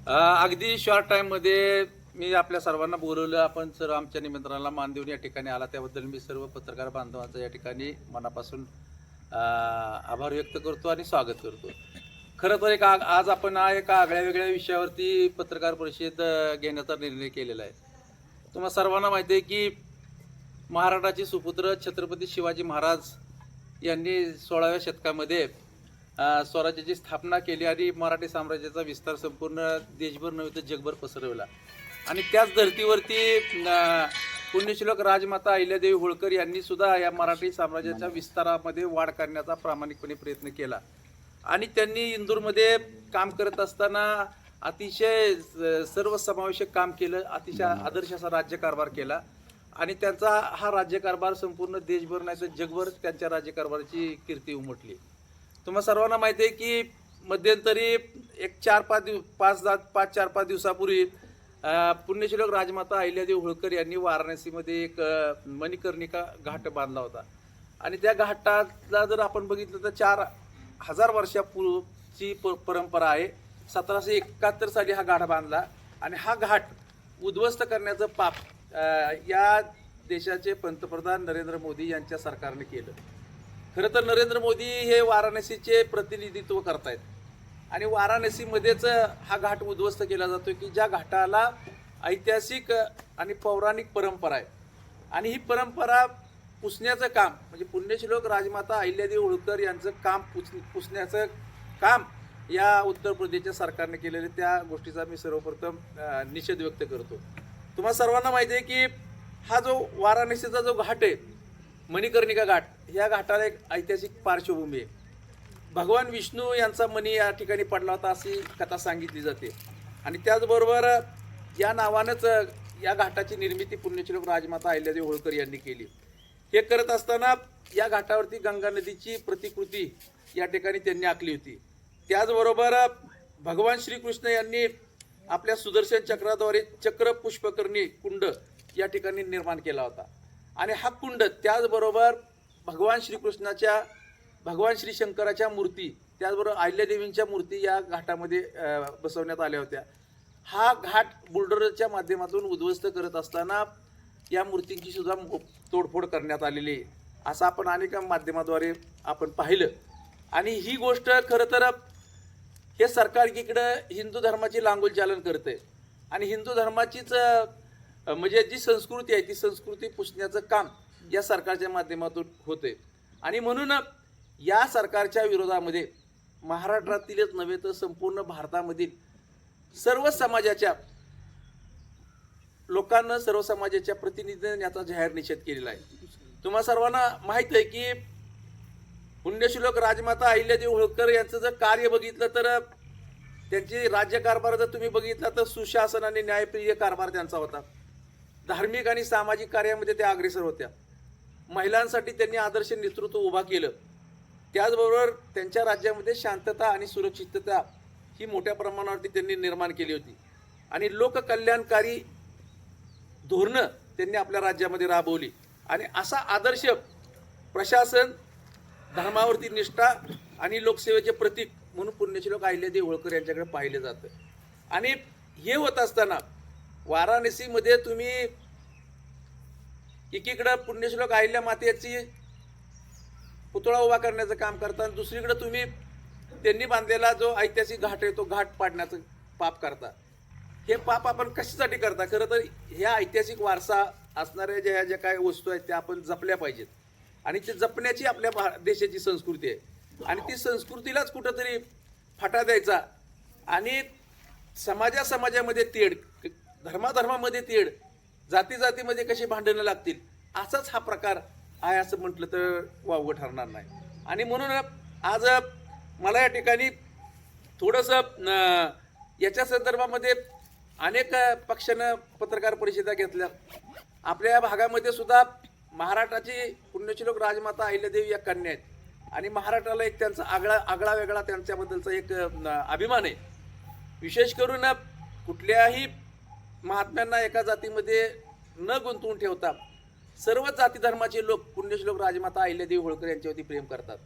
अगदी शॉर्ट टाईममध्ये मी आपल्या सर्वांना बोलवलं. आपण सर आमच्या निमंत्रणाला मान देऊन या ठिकाणी आला त्याबद्दल मी सर्व पत्रकार बांधवांचा या ठिकाणी मनापासून आभार व्यक्त करतो आणि स्वागत करतो. खरं तर आज आपण एका आगळ्या वेगळ्या विषयावरती पत्रकार परिषद घेण्याचा निर्णय केलेला आहे. तुम्हाला सर्वांना माहिती आहे की महाराष्ट्राचे सुपुत्र छत्रपती शिवाजी महाराज यांनी 16व्या शतकामध्ये स्वराज्याची स्थापना केली आणि मराठी साम्राज्याचा विस्तार संपूर्ण देशभर नव्हे तर जगभर पसरवला. आणि त्याच धर्तीवरती पुण्यश्लोक राजमाता अहिल्यादेवी होळकर यांनी सुद्धा या मराठी साम्राज्याच्या विस्तारामध्ये वाढ करण्याचा प्रामाणिकपणे प्रयत्न केला. आणि त्यांनी इंदूरमध्ये काम करत असताना अतिशय सर्वसमावेशक काम केलं, अतिशय आदर्श असा राज्यकारभार केला. आणि त्यांचा हा राज्यकारभार संपूर्ण देशभर नाही तर जगभर त्यांच्या राज्यकारभाराची कीर्ती उमटली. तुम्हाला सर्वांना माहिती आहे की मध्यंतरी एक 4-5 दिवसापूर्वी पुण्यश्लोक राजमाता अहिल्यादेवी होळकर यांनी वाराणसीमध्ये एक मणिकर्णिका घाट बांधला होता. आणि त्या घाटाला जर आपण बघितलं तर 4000 वर्षापूर्वीची परंपरा आहे. 1771 साली हा घाट बांधला. आणि हा घाट उद्ध्वस्त करण्याचं पाप या देशाचे पंतप्रधान नरेंद्र मोदी यांच्या सरकारने केलं. खरं तर नरेंद्र मोदी हे वाराणसीचे प्रतिनिधित्व करतायत आणि वाराणसीमध्येच हा घाट उद्ध्वस्त केला जातो की ज्या घाटाला ऐतिहासिक आणि पौराणिक परंपरा आहे. आणि ही परंपरा पुसण्याचं काम म्हणजे पुण्यश्लोक राजमाता अहिल्यादेवी होळकर यांचं काम पुसण्याचं काम या उत्तर प्रदेशच्या सरकारने केलेले त्या गोष्टीचा मी सर्वप्रथम निषेध व्यक्त करतो. तुम्हाला सर्वांना माहिती आहे की हा जो वाराणसीचा जो घाट आहे मणिकर्णिका घाट, या घाटाला एक ऐतिहासिक पार्श्वभूमी आहे. भगवान विष्णू यांचा मणी या ठिकाणी पडला होता अशी कथा सांगितली जाते. आणि त्याचबरोबर या नावानंच या घाटाची निर्मिती पुण्यश्लोक राजमाता अहिल्यादेवी होळकर यांनी केली. हे करत असताना या घाटावरती गंगा नदीची प्रतिकृती या ठिकाणी त्यांनी आखली होती. त्याचबरोबर भगवान श्रीकृष्ण यांनी आपल्या सुदर्शन चक्राद्वारे चक्र पुष्पकर्णी कुंड या ठिकाणी निर्माण केला होता. आणि हा कुंड त्याचबरोबर भगवान श्रीकृष्णाच्या भगवान श्री शंकराच्या मूर्ती त्याचबरोबर अहिल्यादेवींच्या मूर्ती या घाटामध्ये बसवण्यात आल्या होत्या. हा घाट बुलडोझरच्या माध्यमातून उद्ध्वस्त करत असताना या मूर्तींची सुद्धा तोडफोड करण्यात आलेली आहे असं आपण अनेक माध्यमाद्वारे आपण पाहिलं. आणि ही गोष्ट खरं तर हे सरकार एकीकडं हिंदू धर्माची लांगुल चालन करते आणि हिंदू धर्माचीच म्हणजे जी संस्कृती आहे ती संस्कृती पुसण्याचं काम या सरकारच्या माध्यमातून होते. आणि म्हणून या सरकारच्या विरोधामध्ये महाराष्ट्रातीलच नव्हे तर संपूर्ण भारतामधील सर्व समाजाच्या लोकांना सर्व समाजाच्या प्रतिनिधींनी याचा जाहीर निषेध केलेला आहे. तुम्हा सर्वांना माहीत आहे की पुण्यश्लोक राजमाता अहिल्यादेवी होळकर यांचं जर कार्य बघितलं तर त्यांची राज्यकारभार जर तुम्ही बघितला तर सुशासन आणि न्यायप्रिय कारभार त्यांचा होता. धार्मिक आणि सामाजिक कार्यामध्ये त्या अग्रेसर होत्या. महिलांसाठी त्यांनी आदर्श नेतृत्व उभा केलं. त्याचबरोबर त्यांच्या राज्यामध्ये शांतता आणि सुरक्षितता ही मोठ्या प्रमाणावरती त्यांनी निर्माण केली होती. आणि लोककल्याणकारी धोरणं त्यांनी आपल्या राज्यामध्ये राबवली. आणि असा आदर्श प्रशासन, धर्मावरती निष्ठा आणि लोकसेवेचे प्रतीक म्हणून पुण्यश्लोक अहिल्यादेवी होळकर यांच्याकडे पाहिलं जातं. आणि हे होत असताना वाराणसीमध्ये तुम्ही एकीकडं पुण्यश्लोक अहिल्या मातेची पुतळा उभा करण्याचं काम करता आणि दुसरीकडे तुम्ही त्यांनी बांधलेला जो ऐतिहासिक घाट आहे तो घाट पाडण्याचं पाप करता. हे पाप आपण कशासाठी करता? खरं तर ह्या ऐतिहासिक वारसा असणाऱ्या ज्या काही वस्तू आहेत त्या आपण जपल्या पाहिजेत. आणि ते जपण्याची आपल्या देशाची संस्कृती आहे. आणि ती संस्कृतीलाच कुठंतरी फाटा द्यायचा आणि समाजामध्ये तेढ, धर्माधर्मामध्ये तेढ, जातीमध्ये कशी भांडणं लागतील असाच हा प्रकार आहे असं म्हटलं तर वावगं ठरणार नाही. आणि म्हणून आज मला या ठिकाणी थोडंसं याच्या संदर्भामध्ये अनेक पक्षानं पत्रकार परिषदा घेतल्या. आपल्या भागामध्ये सुद्धा महाराष्ट्राची पुण्यश्लोक राजमाता अहिल्यादेवी या कन्या आहेत आणि महाराष्ट्राला एक त्यांचा आगळा वेगळा त्यांच्याबद्दलचा एक अभिमान आहे. विशेष करून कुठल्याही महात्म्यांना एका जातीमध्ये न गुंतवून ठेवता सर्व जाती धर्माचे लोक पुण्यश्लोक राजमाता अहिल्यादेवी होळकर यांच्यावरती प्रेम करतात.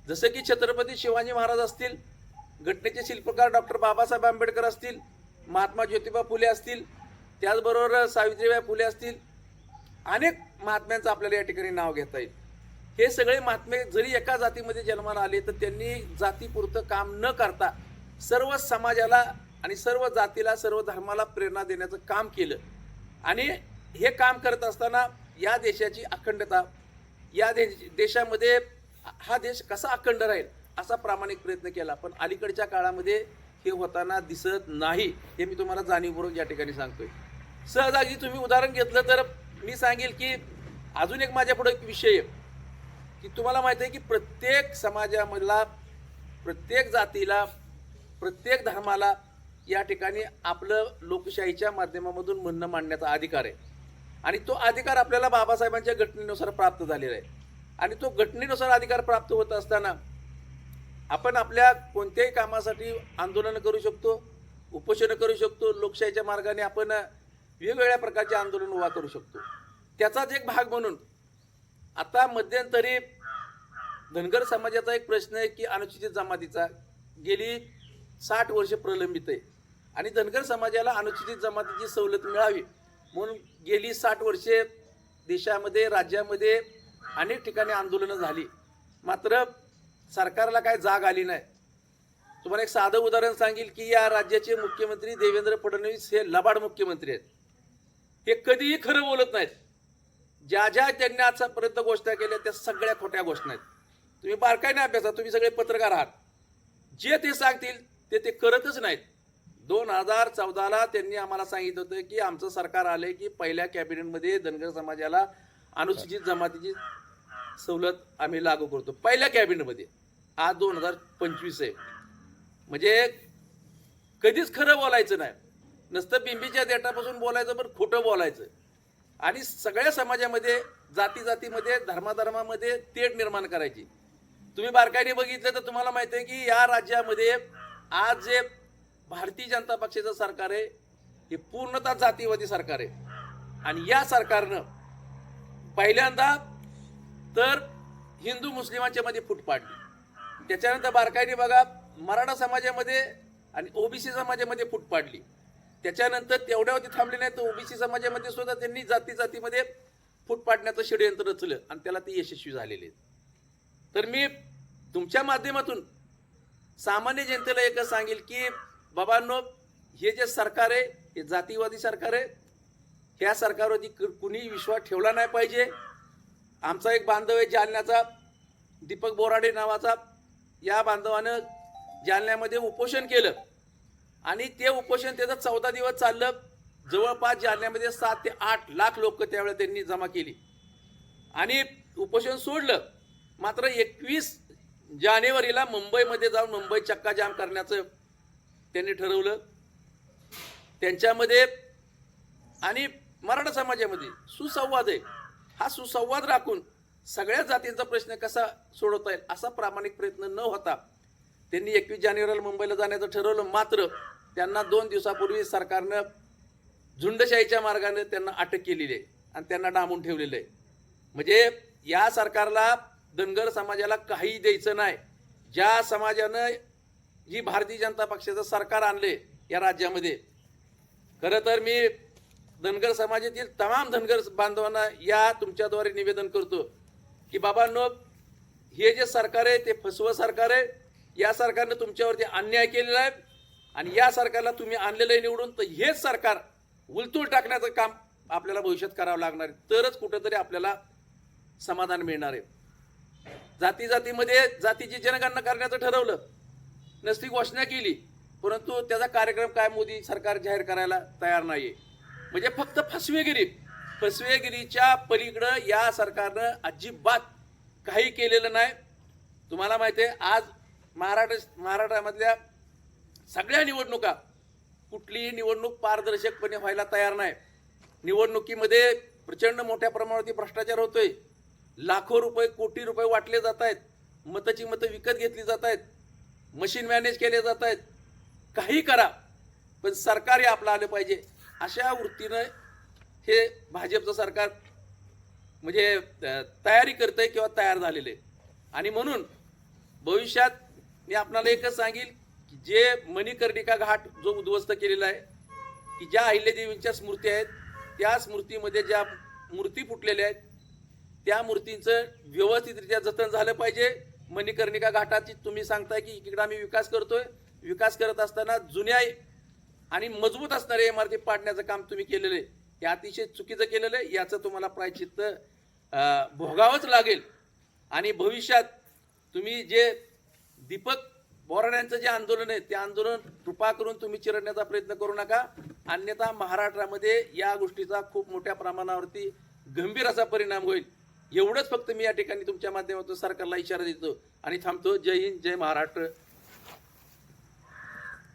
जसं की छत्रपती शिवाजी महाराज असतील, घटनेचे शिल्पकार डॉक्टर बाबासाहेब आंबेडकर असतील, महात्मा ज्योतिबा फुले असतील, त्याचबरोबर सावित्रीबाई फुले असतील, अनेक महात्म्यांचं आपल्याला या ठिकाणी नाव घेता येईल. हे सगळे महात्मे जरी एका जातीमध्ये जन्माला आले तर त्यांनी जातीपुरतं काम न करता सर्व समाजाला आणि सर्व जातीला, सर्व धर्माला प्रेरणा देण्याचं काम केलं. आणि हे काम करत असताना या देशाची अखंडता, या देशामध्ये हा देश कसा अखंड राहील असा प्रामाणिक प्रयत्न केला. पण अलीकडच्या काळामध्ये हे होताना दिसत नाही, हे मी तुम्हाला जाणीवपूर्वक या ठिकाणी सांगतोय. सहजागी तुम्ही उदाहरण घेतलं तर मी सांगेल की अजून एक माझ्यापुढे एक विषय आहे की तुम्हाला माहिती आहे की प्रत्येक समाजामधला, प्रत्येक जातीला, प्रत्येक धर्माला या ठिकाणी आपलं लोकशाहीच्या माध्यमामधून म्हणणं मांडण्याचा अधिकार आहे. आणि तो अधिकार आपल्याला बाबासाहेबांच्या घटनेनुसार प्राप्त झालेला आहे. आणि तो घटनेनुसार अधिकार प्राप्त होत असताना आपण आपल्या कोणत्याही कामासाठी आंदोलनं करू शकतो, उपोषणं करू शकतो, लोकशाहीच्या मार्गाने आपण वेगवेगळ्या प्रकारचे आंदोलन उभा करू शकतो. त्याचाच एक भाग म्हणून आता मध्यंतरी धनगर समाजाचा एक प्रश्न आहे की अनुसूचित जमातीचा गेली 60 वर्ष प्रलंबित आहे. आणि धनगर समाजाला अनुसूचित जमातीची सवलत मिळावी म्हणून गेली 60 वर्षे देशामध्ये, राज्यामध्ये अनेक ठिकाणी आंदोलनं झाली. मात्र सरकारला काय जाग आली नाही. तुम्हाला एक साधं उदाहरण सांगेल की या राज्याचे मुख्यमंत्री देवेंद्र फडणवीस हे लबाड मुख्यमंत्री आहेत. हे कधीही खरं बोलत नाहीत. ज्या ज्या त्यांनी आजपर्यंत गोष्टी केल्या त्या सगळ्या खोट्या गोष्टी आहेत. तुम्ही बारकाईने अभ्यासा, तुम्ही सगळे पत्रकार आहात. जे ते सांगतील ते करतच नाहीत. 2014ला त्यांनी आम्हाला सांगितलं होतं की आमचं सरकार आलंय की पहिल्या कॅबिनेटमध्ये धनगर समाजाला अनुसूचित जमातीची सवलत आम्ही लागू करतो, पहिल्या कॅबिनेटमध्ये. आज 2025 आहे. म्हणजे कधीच खरं बोलायचं नाही, नुसतं बिंबीच्या देठापासून बोलायचं, पण खोटं बोलायचं. आणि सगळ्या समाजामध्ये, जाती जातीमध्ये, धर्माधर्मामध्ये तेढ निर्माण करायची. तुम्ही बारकाईने बघितलं तर तुम्हाला माहिती आहे की या राज्यामध्ये आज जे भारतीय जनता पक्षाचं सरकार आहे हे पूर्णतः जातीवादी सरकार आहे. आणि या सरकारनं पहिल्यांदा तर हिंदू मुस्लिमांच्या मध्ये फूट पाडली. त्याच्यानंतर बारकाईने बघा मराठा समाजामध्ये आणि ओबीसी समाजामध्ये फूट पाडली. त्याच्यानंतर तेवढ्यावरती थांबले नाही तर ओबीसी समाजामध्ये सुद्धा त्यांनी जाती जातीमध्ये फूट पाडण्याचं षडयंत्र रचलं आणि त्याला ते यशस्वी झालेले आहेत. तर मी तुमच्या माध्यमातून सामान्य जनतेला एकच सांगेल की बाबांनो, हे जे सरकार आहे हे जातीवादी सरकार आहे. ह्या सरकारवरती कुणी विश्वास ठेवला नाही पाहिजे. आमचा एक बांधव आहे जालन्याचा, दीपक बोराडे नावाचा. या बांधवानं जालन्यामध्ये उपोषण केलं आणि ते उपोषण त्याचं 14 दिवस चाललं. जवळपास जालन्यामध्ये 7 ते 8 लाख लोक त्यावेळेला त्यांनी जमा केली आणि उपोषण सोडलं. मात्र 21 जानेवारीला मुंबईमध्ये जाऊन मुंबई चक्काजाम करण्याचं त्यांनी ठरवलं. त्यांच्यामध्ये आणि मराठा समाजामध्ये सुसंवाद आहे. हा सुसंवाद राखून सगळ्या जातींचा प्रश्न कसा सोडवता येईल असा प्रामाणिक प्रयत्न न होता त्यांनी 21 जानेवारीला मुंबईला जाण्याचं ठरवलं. मात्र त्यांना 2 दिवसापूर्वी सरकारनं झुंडशाहीच्या मार्गाने त्यांना अटक केलेली आहे आणि त्यांना डांबून ठेवलेलं आहे. म्हणजे या सरकारला धनगर समाजाला काही द्यायचं नाही. ज्या समाजानं जी भारतीय जनता पक्षाचं सरकार आणले या राज्यामध्ये, खरं तर मी धनगर समाजातील तमाम धनगर बांधवांना या तुमच्याद्वारे निवेदन करतो की बाबांनो, हे जे सरकार आहे ते फसवं सरकार आहे. या सरकारनं तुमच्यावरती अन्याय केलेला आहे आणि या सरकारला तुम्ही आणलेलं आहे निवडून, तर हेच सरकार उलटून टाकण्याचं काम आपल्याला भविष्यात करावं लागणार आहे. तरच कुठंतरी आपल्याला समाधान मिळणार आहे. जाती जातीमध्ये जातीची जनगणना करण्याचं ठरवलं, नसती घोषणा केली, परंतु त्याचा कार्यक्रम काय मोदी सरकार जाहीर करायला तयार नाहीये. म्हणजे फक्त फसवेगिरीच्या पलीकडं या सरकारनं अजिबात काही केलेलं नाही. तुम्हाला माहिती आहे आज महाराष्ट्रामधल्या सगळ्या निवडणुका, कुठलीही निवडणूक पारदर्शकपणे व्हायला तयार नाही. निवडणुकीमध्ये प्रचंड मोठ्या प्रमाणावरती भ्रष्टाचार होतोय. लाखो रुपये, कोटी रुपये वाटले जात आहेत. मतं विकत घेतली जात आहेत. मशीन मॅनेज केले जात आहेत. काही करा पण सरकार हे आपलं आलं पाहिजे अशा वृत्तीनं हे भाजपचं सरकार म्हणजे तयारी करतंय किंवा तयार झालेलं आहे. आणि म्हणून भविष्यात मी आपल्याला एकच सांगेल की जे मणिकर्णिका घाट जो उद्ध्वस्त केलेला आहे की ज्या अहिल्यादेवींच्या स्मृती आहेत त्या स्मृतीमध्ये ज्या मूर्ती फुटलेल्या आहेत त्या मूर्तींचं व्यवस्थितरित्या जतन झालं पाहिजे. मणिकर्णिका घाटाची तुम्ही सांगताय की इकडे आम्ही विकास करतोय, विकास करत असताना जुन्या आणि मजबूत असणारे इमारती पाडण्याचं काम तुम्ही केलेलं आहे, हे अतिशय चुकीचं केलेलं आहे. याचं तुम्हाला प्रायश्चित्त भोगावंच लागेल. आणि भविष्यात तुम्ही जे दीपक बोराड्यांचं जे आंदोलन आहे ते आंदोलन कृपा करून तुम्ही चिरडण्याचा प्रयत्न करू नका, अन्यथा महाराष्ट्रामध्ये या गोष्टीचा खूप मोठ्या प्रमाणावरती गंभीर असा परिणाम होईल. एवढंच फक्त मी या ठिकाणी तुमच्या माध्यमातून सरकारला इशारा देतो आणि थांबतो. जय हिंद, जय महाराष्ट्र.